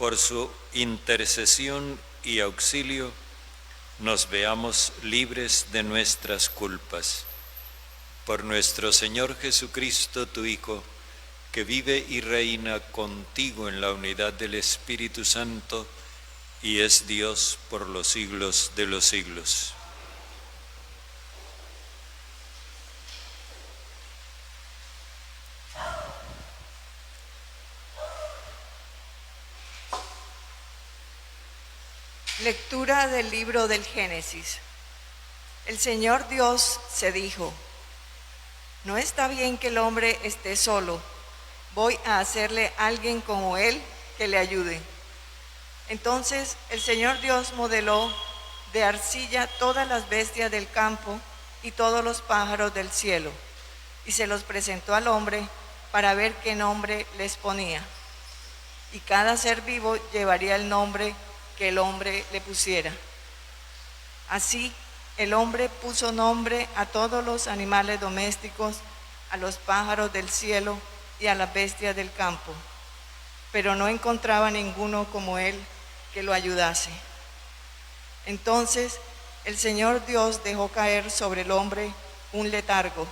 por su intercesión y auxilio, nos veamos libres de nuestras culpas. Por nuestro Señor Jesucristo, tu Hijo, que vive y reina contigo en la unidad del Espíritu Santo, y es Dios por los siglos de los siglos. Lectura del libro del Génesis. El Señor Dios se dijo: no está bien que el hombre esté solo, voy a hacerle alguien como él que le ayude. Entonces el Señor Dios modeló de arcilla todas las bestias del campo y todos los pájaros del cielo, y se los presentó al hombre para ver qué nombre les ponía. Y cada ser vivo llevaría el nombre que el hombre le pusiera. Así, el hombre puso nombre a todos los animales domésticos, a los pájaros del cielo y a las bestias del campo, pero no encontraba ninguno como él que lo ayudase. Entonces el Señor Dios dejó caer sobre el hombre un letargo,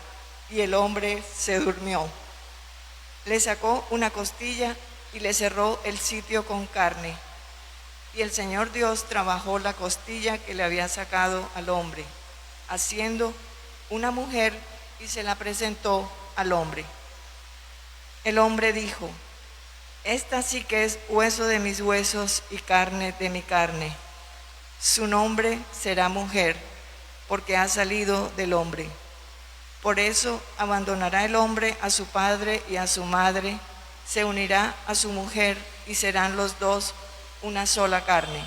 y el hombre se durmió. Le sacó una costilla y le cerró el sitio con carne. Y el Señor Dios trabajó la costilla que le había sacado al hombre, haciendo una mujer, y se la presentó al hombre. El hombre dijo: esta sí que es hueso de mis huesos y carne de mi carne. Su nombre será mujer, porque ha salido del hombre. Por eso abandonará el hombre a su padre y a su madre, se unirá a su mujer y serán los dos una sola carne.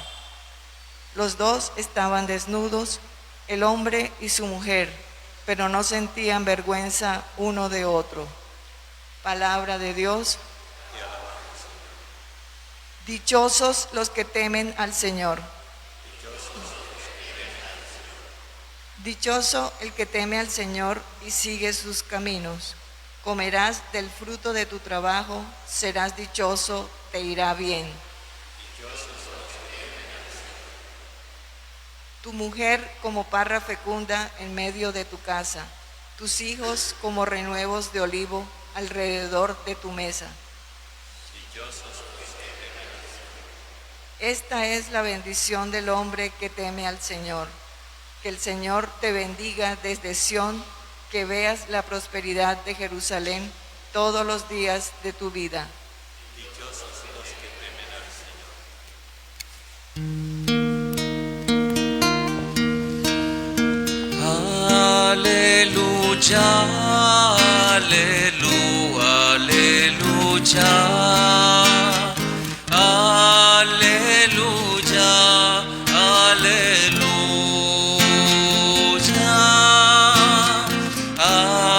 Los dos estaban desnudos, el hombre y su mujer, pero no sentían vergüenza uno de otro. Palabra de Dios. Dichosos los que temen al Señor. Dichoso el que teme al Señor y sigue sus caminos. Comerás del fruto de tu trabajo, serás dichoso, te irá bien. Tu mujer como parra fecunda en medio de tu casa, tus hijos como renuevos de olivo alrededor de tu mesa. Esta es la bendición del hombre que teme al Señor. Que el Señor te bendiga desde Sión, que veas la prosperidad de Jerusalén todos los días de tu vida. Dichosos los que temen al Señor. Aleluya, aleluya, aleluya. Aleluya, aleluya, aleluya,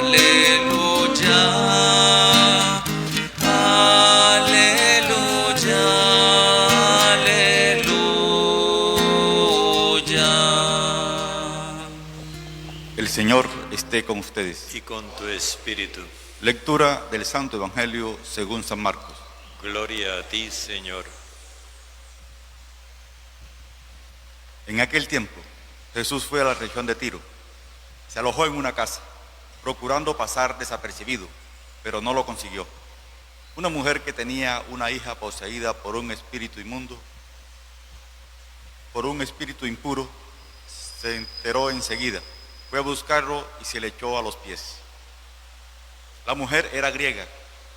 aleluya, aleluya, aleluya. El Señor esté con ustedes. Y con tu espíritu. Lectura del Santo Evangelio según San Marcos. Gloria a ti, Señor. En aquel tiempo, Jesús fue a la región de Tiro. Se alojó en una casa, procurando pasar desapercibido, pero no lo consiguió. Una mujer que tenía una hija poseída por un espíritu inmundo, por un espíritu impuro, se enteró enseguida. Fue a buscarlo y se le echó a los pies. La mujer era griega,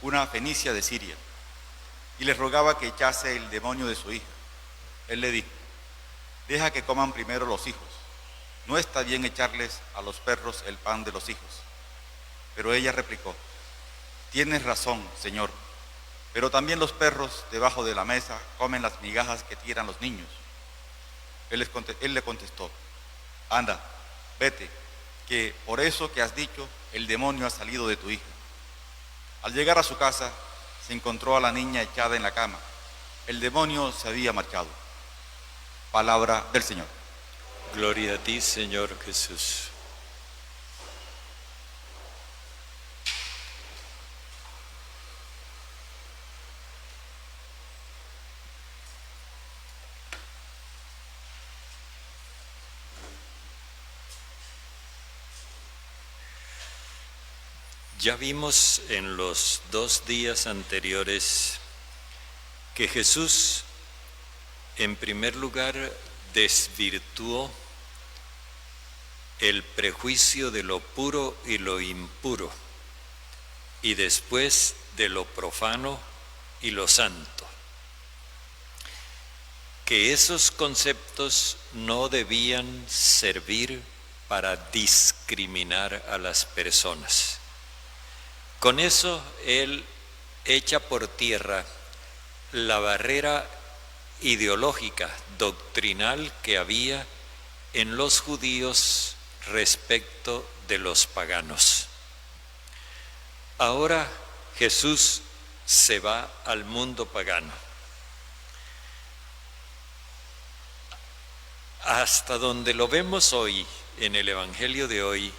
una fenicia de Siria, y le rogaba que echase el demonio de su hija. Él le dijo: deja que coman primero los hijos. No está bien echarles a los perros el pan de los hijos. Pero ella replicó: tienes razón, Señor, pero también los perros debajo de la mesa comen las migajas que tiran los niños. Él le contestó: anda, vete, que por eso que has dicho, el demonio ha salido de tu hija. Al llegar a su casa, se encontró a la niña echada en la cama. El demonio se había marchado. Palabra del Señor. Gloria a ti, Señor Jesús. Ya vimos en los 2 días anteriores que Jesús, en primer lugar, desvirtuó el prejuicio de lo puro y lo impuro, y después de lo profano y lo santo. Que esos conceptos no debían servir para discriminar a las personas. Con eso él echa por tierra la barrera ideológica, doctrinal que había en los judíos respecto de los paganos. Ahora Jesús se va al mundo pagano. Hasta donde lo vemos hoy, en el Evangelio de hoy,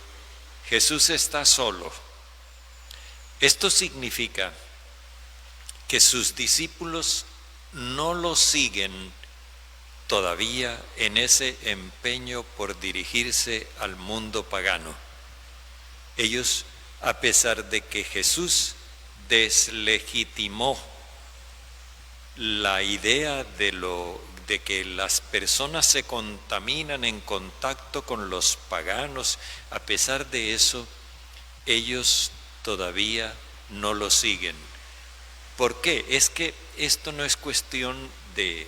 Jesús está solo. Esto significa que sus discípulos no lo siguen todavía en ese empeño por dirigirse al mundo pagano. Ellos, a pesar de que Jesús deslegitimó la idea de que las personas se contaminan en contacto con los paganos, a pesar de eso, ellos todavía no lo siguen. ¿Por qué? Es que esto no es cuestión de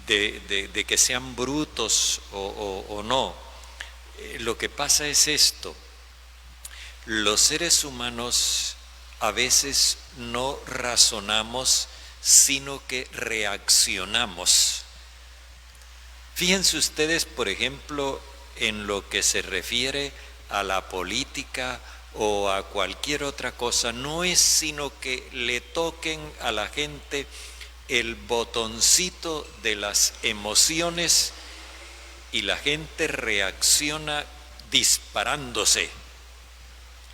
que sean brutos o no. Lo que pasa es esto: los seres humanos a veces no razonamos, sino que reaccionamos. Fíjense ustedes, por ejemplo, en lo que se refiere a la política o a cualquier otra cosa, no es sino que le toquen a la gente el botoncito de las emociones y la gente reacciona disparándose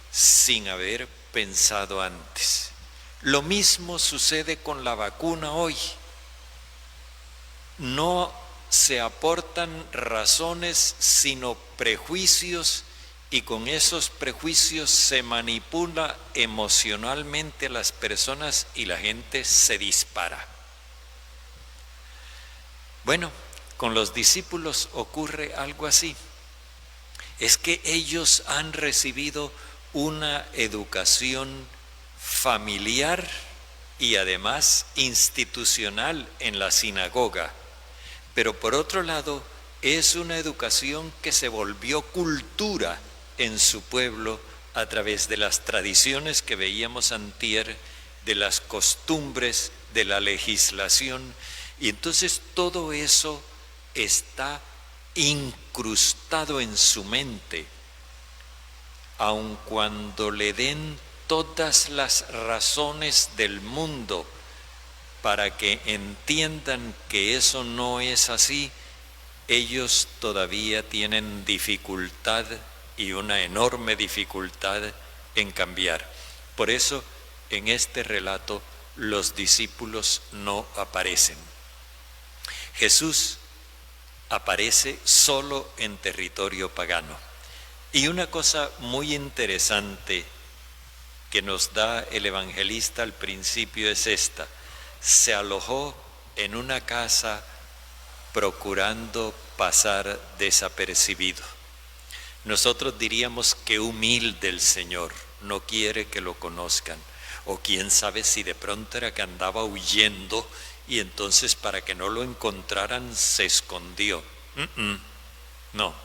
sin haber pensado antes. Lo mismo sucede con la vacuna hoy. No se aportan razones sino prejuicios, y con esos prejuicios se manipula emocionalmente a las personas y la gente se dispara. Bueno, con los discípulos ocurre algo así. Es que ellos han recibido una educación familiar y además institucional en la sinagoga, pero por otro lado es una educación que se volvió cultura en su pueblo a través de las tradiciones que veíamos antier, de las costumbres, de la legislación, y entonces todo eso está incrustado en su mente, aun cuando le den todas las razones del mundo para que entiendan que eso no es así. Ellos todavía tienen dificultad, y una enorme dificultad, en cambiar. Por eso en este relato los discípulos no aparecen. Jesús aparece solo en territorio pagano. Y una cosa muy interesante que nos da el evangelista al principio es esta: se alojó en una casa procurando pasar desapercibido. Nosotros diríamos que humilde el Señor, no quiere que lo conozcan. O quién sabe si de pronto era que andaba huyendo y entonces para que no lo encontraran se escondió. No.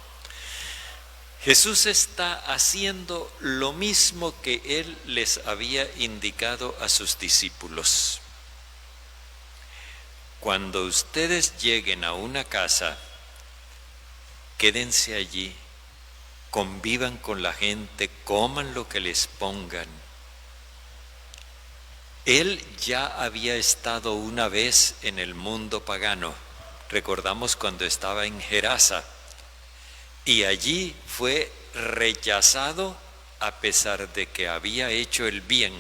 Jesús está haciendo lo mismo que Él les había indicado a sus discípulos. Cuando ustedes lleguen a una casa, quédense allí, convivan con la gente, coman lo que les pongan. Él ya había estado una vez en el mundo pagano, recordamos cuando estaba en Gerasa, y allí fue rechazado a pesar de que había hecho el bien.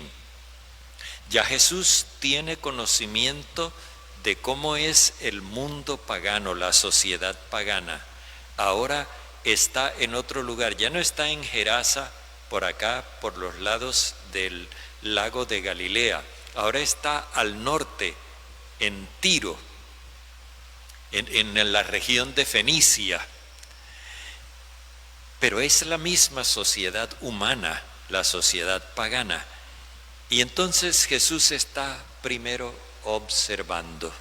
Ya Jesús tiene conocimiento de cómo es el mundo pagano, la sociedad pagana. Ahora está en otro lugar, ya no está en Gerasa, por acá, por los lados del lago de Galilea. Ahora está al norte, en Tiro, en la región de Fenicia. Pero es la misma sociedad humana, la sociedad pagana. Y entonces Jesús está primero observando.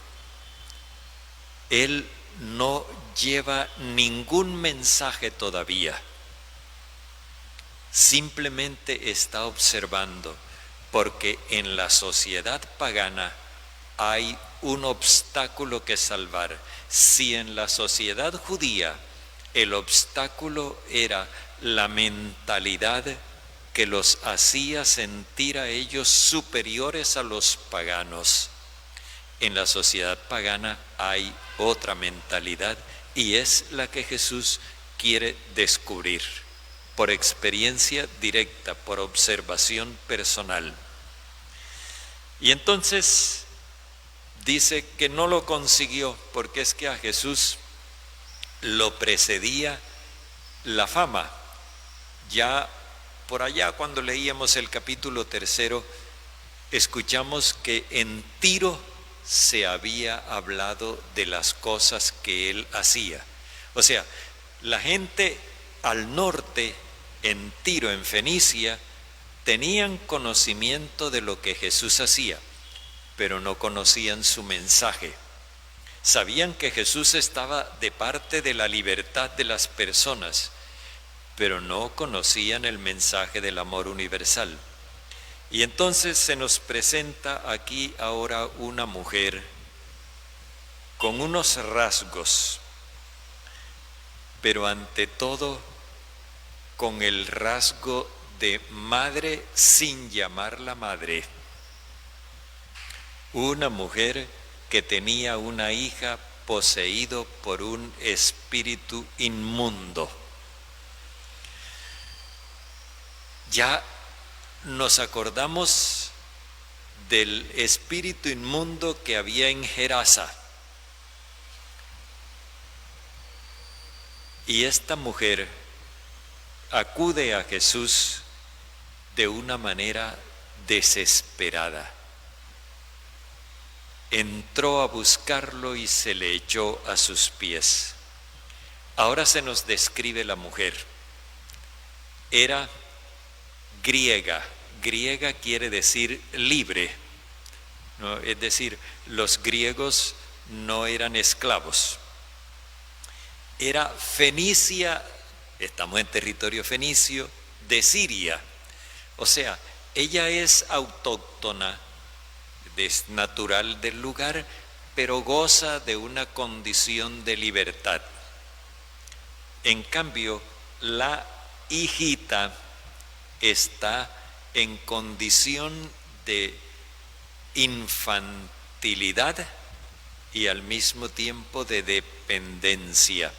Él no lleva ningún mensaje todavía. Simplemente está observando, porque en la sociedad pagana hay un obstáculo que salvar. Si en la sociedad judía el obstáculo era la mentalidad que los hacía sentir a ellos superiores a los paganos, en la sociedad pagana hay otra mentalidad, y es la que Jesús quiere descubrir por experiencia directa, por observación personal. Y entonces dice que no lo consiguió, porque es que a Jesús lo precedía la fama. Ya por allá, cuando leíamos el capítulo 3, escuchamos que en Tiro se había hablado de las cosas que él hacía. O sea, la gente al norte, en Tiro, en Fenicia, tenían conocimiento de lo que Jesús hacía, pero no conocían su mensaje. Sabían que Jesús estaba de parte de la libertad de las personas, pero no conocían el mensaje del amor universal. Y entonces se nos presenta aquí ahora una mujer con unos rasgos, pero ante todo con el rasgo de madre sin llamarla madre. Una mujer que tenía una hija poseído por un espíritu inmundo. Ya nos acordamos del espíritu inmundo que había en Gerasa. Y esta mujer acude a Jesús de una manera desesperada. Entró a buscarlo y se le echó a sus pies. Ahora se nos describe la mujer. Era griega. Griega quiere decir libre, ¿no? Es decir, los griegos no eran esclavos. Era fenicia, estamos en territorio fenicio, de Siria. O sea, ella es autóctona, es natural del lugar, pero goza de una condición de libertad. En cambio, la hijita está en condición de infantilidad y al mismo tiempo de dependencia.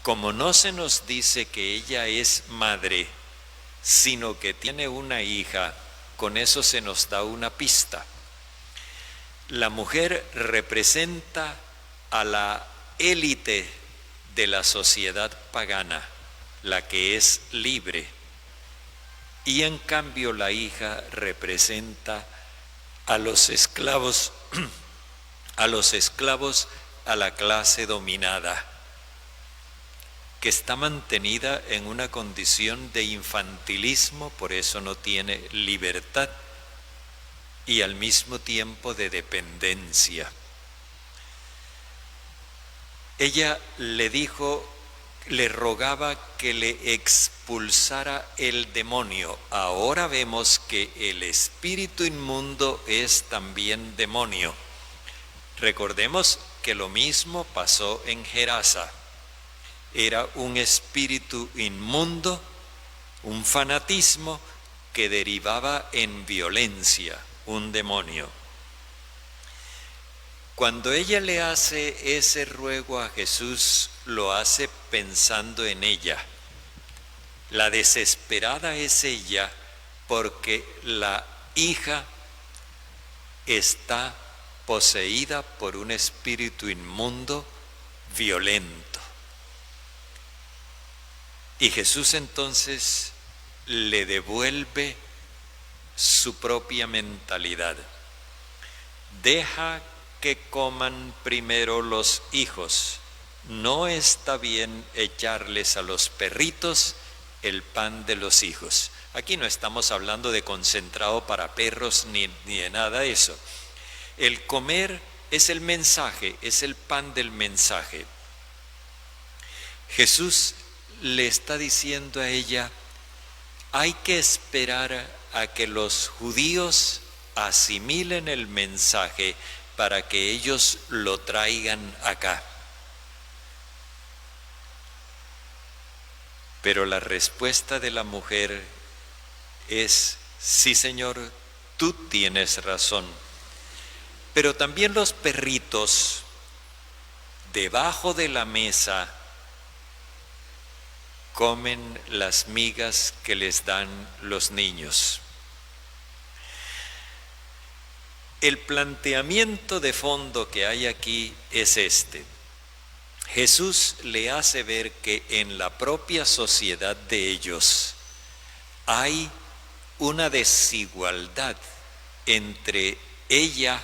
Como no se nos dice que ella es madre, sino que tiene una hija, con eso se nos da una pista. La mujer representa a la élite de la sociedad pagana, la que es libre. Y en cambio la hija representa a los esclavos, a la clase dominada, que está mantenida en una condición de infantilismo, por eso no tiene libertad, y al mismo tiempo de dependencia. Ella le rogaba que le expulsara el demonio. Ahora vemos que el espíritu inmundo es también demonio. Recordemos que lo mismo pasó en Gerasa. Era un espíritu inmundo, un fanatismo que derivaba en violencia, un demonio. Cuando ella le hace ese ruego a Jesús, lo hace pensando en ella. La desesperada es ella porque la hija está poseída por un espíritu inmundo, violento. Y Jesús entonces le devuelve su propia mentalidad. Deja que coman primero los hijos. No está bien echarles a los perritos el pan de los hijos. Aquí no estamos hablando de concentrado para perros ni de nada de eso. El comer es el mensaje, es el pan del mensaje. Jesús le está diciendo a ella, hay que esperar a que los judíos asimilen el mensaje para que ellos lo traigan acá. Pero la respuesta de la mujer es, sí, Señor, tú tienes razón. Pero también los perritos debajo de la mesa comen las migas que les dan los niños. El planteamiento de fondo que hay aquí es este. Jesús le hace ver que en la propia sociedad de ellos hay una desigualdad entre ella,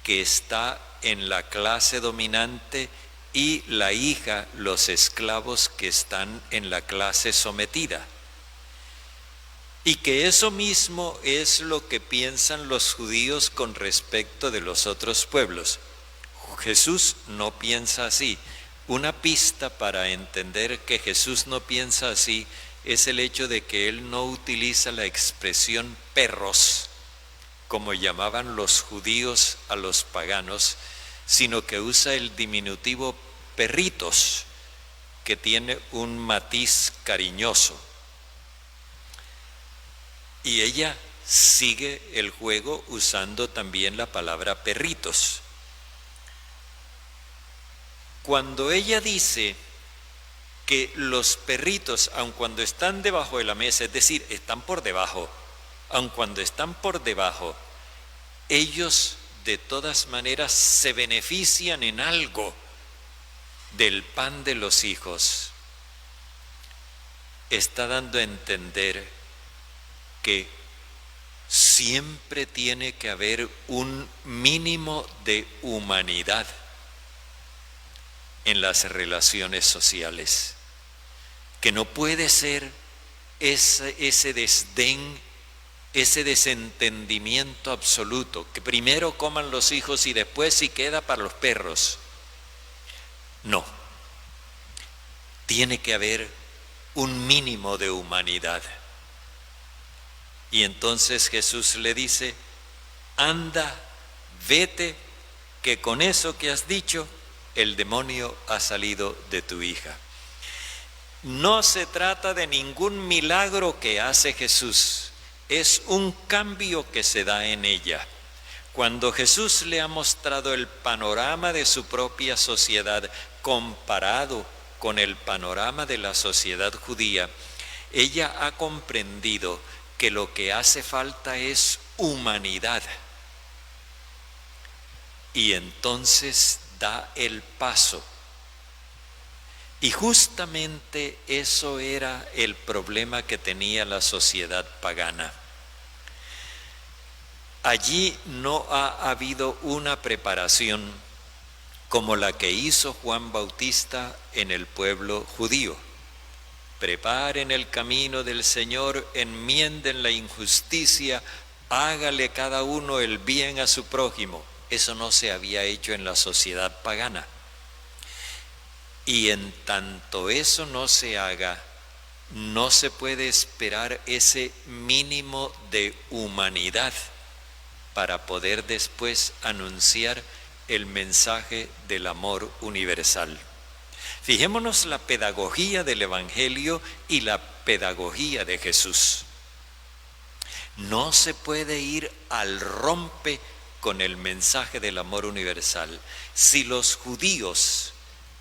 que está en la clase dominante, y la hija, los esclavos que están en la clase sometida. Y que eso mismo es lo que piensan los judíos con respecto de los otros pueblos. Jesús no piensa así. Una pista para entender que Jesús no piensa así es el hecho de que él no utiliza la expresión perros, como llamaban los judíos a los paganos, sino que usa el diminutivo perritos, que tiene un matiz cariñoso. Y ella sigue el juego usando también la palabra perritos. Cuando ella dice que los perritos, aun cuando están debajo de la mesa, es decir, están por debajo, aun cuando están por debajo, ellos de todas maneras se benefician en algo del pan de los hijos, está dando a entender que siempre tiene que haber un mínimo de humanidad en las relaciones sociales, que no puede ser ese desdén, ese desentendimiento absoluto, que primero coman los hijos y después si queda para los perros. No, tiene que haber un mínimo de humanidad. Y entonces Jesús le dice, anda, vete, que con eso que has dicho, el demonio ha salido de tu hija. No se trata de ningún milagro que hace Jesús, es un cambio que se da en ella. Cuando Jesús le ha mostrado el panorama de su propia sociedad comparado con el panorama de la sociedad judía, ella ha comprendido que lo que hace falta es humanidad. Y entonces da el paso. Y justamente eso era el problema que tenía la sociedad pagana. Allí no ha habido una preparación como la que hizo Juan Bautista en el pueblo judío. Preparen el camino del Señor, enmienden la injusticia, hágale cada uno el bien a su prójimo. Eso no se había hecho en la sociedad pagana. Y en tanto eso no se haga, no se puede esperar ese mínimo de humanidad para poder después anunciar el mensaje del amor universal. Fijémonos la pedagogía del Evangelio y la pedagogía de Jesús. No se puede ir al rompe con el mensaje del amor universal. Si los judíos,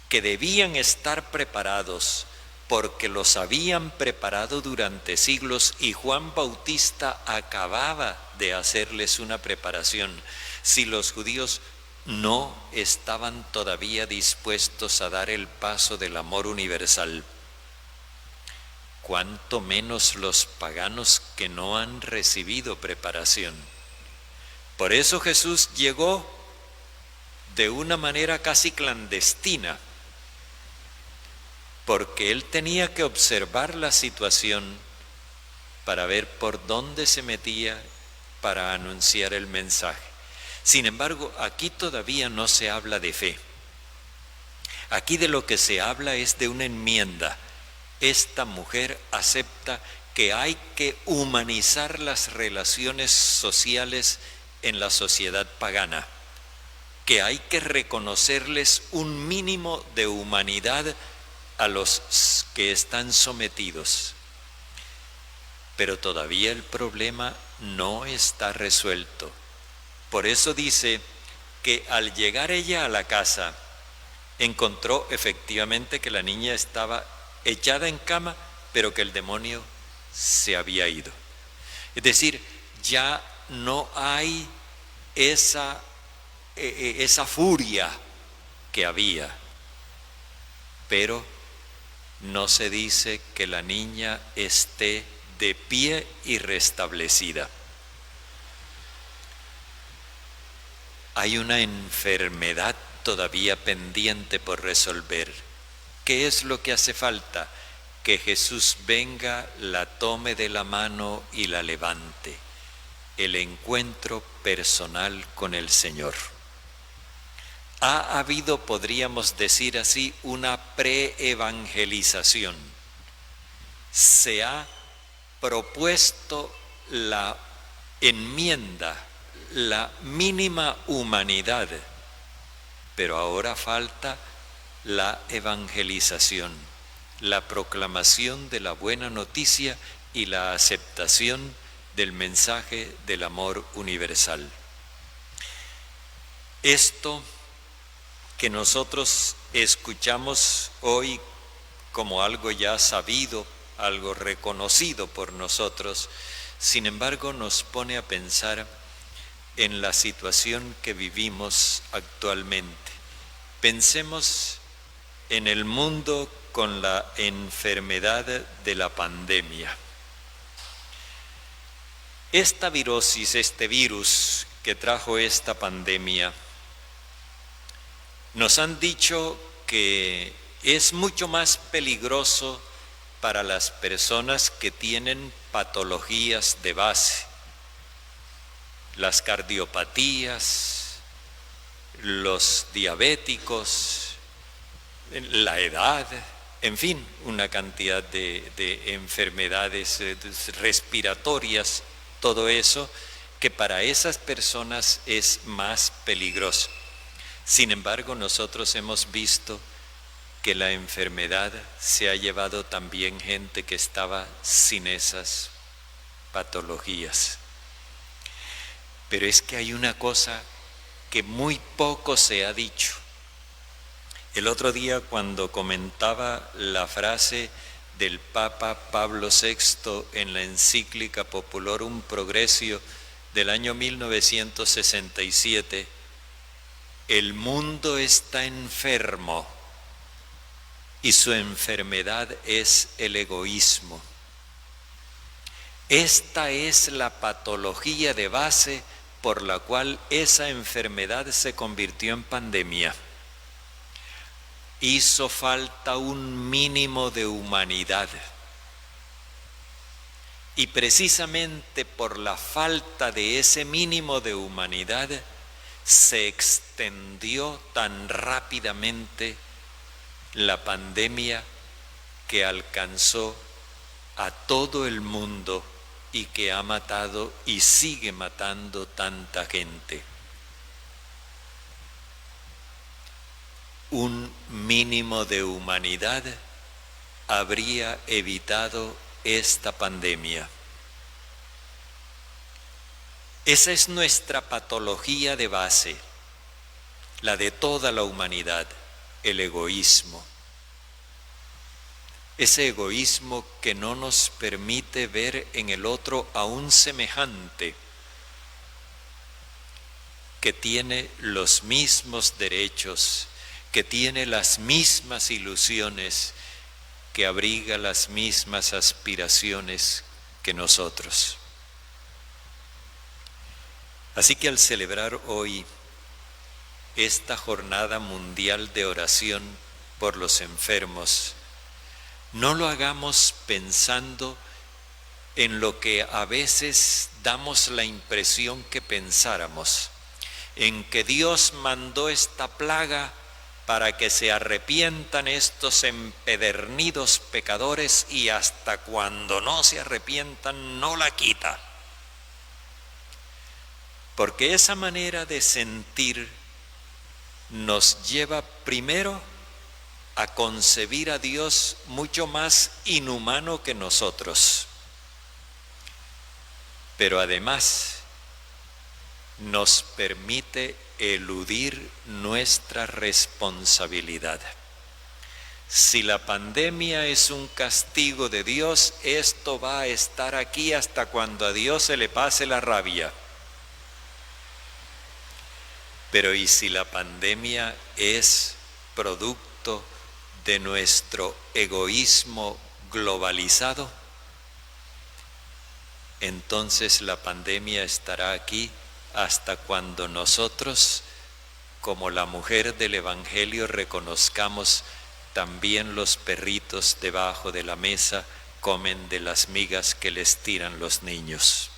que debían estar preparados porque los habían preparado durante siglos y Juan Bautista acababa de hacerles una preparación, si los judíos no estaban todavía dispuestos a dar el paso del amor universal, cuánto menos los paganos que no han recibido preparación. Por eso Jesús llegó de una manera casi clandestina, porque él tenía que observar la situación para ver por dónde se metía para anunciar el mensaje. Sin embargo, aquí todavía no se habla de fe. Aquí de lo que se habla es de una enmienda. Esta mujer acepta que hay que humanizar las relaciones sociales en la sociedad pagana, que hay que reconocerles un mínimo de humanidad a los que están sometidos. Pero todavía el problema no está resuelto. Por eso dice que al llegar ella a la casa, encontró efectivamente que la niña estaba echada en cama, pero que el demonio se había ido. Es decir, ya no hay esa furia que había, pero no se dice que la niña esté de pie y restablecida. Hay una enfermedad todavía pendiente por resolver. ¿Qué es lo que hace falta? Que Jesús venga, la tome de la mano y la levante. El encuentro personal con el Señor. Ha habido, podríamos decir así, una preevangelización. Se ha propuesto la enmienda, la mínima humanidad, pero ahora falta la evangelización, la proclamación de la buena noticia y la aceptación del mensaje del amor universal. Esto que nosotros escuchamos hoy como algo ya sabido, algo reconocido por nosotros, sin embargo nos pone a pensar en la situación que vivimos actualmente. Pensemos en el mundo con la enfermedad de la pandemia. Esta virosis, este virus que trajo esta pandemia, nos han dicho que es mucho más peligroso para las personas que tienen patologías de base, las cardiopatías, los diabéticos, la edad, en fin, una cantidad de enfermedades respiratorias, todo eso que para esas personas es más peligroso. Sin embargo, nosotros hemos visto que la enfermedad se ha llevado también gente que estaba sin esas patologías. Pero es que hay una cosa que muy poco se ha dicho. El otro día, cuando comentaba la frase del Papa Pablo VI en la encíclica Populorum Progressio del año 1967, el mundo está enfermo y su enfermedad es el egoísmo. Esta es la patología de base por la cual esa enfermedad se convirtió en pandemia. Hizo falta un mínimo de humanidad. Y precisamente por la falta de ese mínimo de humanidad, se extendió tan rápidamente la pandemia que alcanzó a todo el mundo y que ha matado y sigue matando tanta gente. Un mínimo de humanidad habría evitado esta pandemia. Esa es nuestra patología de base, la de toda la humanidad, el egoísmo. Ese egoísmo que no nos permite ver en el otro a un semejante que tiene los mismos derechos, que tiene las mismas ilusiones, que abriga las mismas aspiraciones que nosotros. Así que al celebrar hoy esta jornada mundial de oración por los enfermos, no lo hagamos pensando en lo que a veces damos la impresión que pensáramos, en que Dios mandó esta plaga para que se arrepientan estos empedernidos pecadores y hasta cuando no se arrepientan no la quita. Porque esa manera de sentir nos lleva primero a concebir a Dios mucho más inhumano que nosotros. Pero además nos permite eludir nuestra responsabilidad. Si la pandemia es un castigo de Dios, esto va a estar aquí hasta cuando a Dios se le pase la rabia. Pero ¿y si la pandemia es producto de nuestro egoísmo globalizado? Entonces la pandemia estará aquí hasta cuando nosotros, como la mujer del Evangelio, reconozcamos también los perritos debajo de la mesa comen de las migas que les tiran los niños.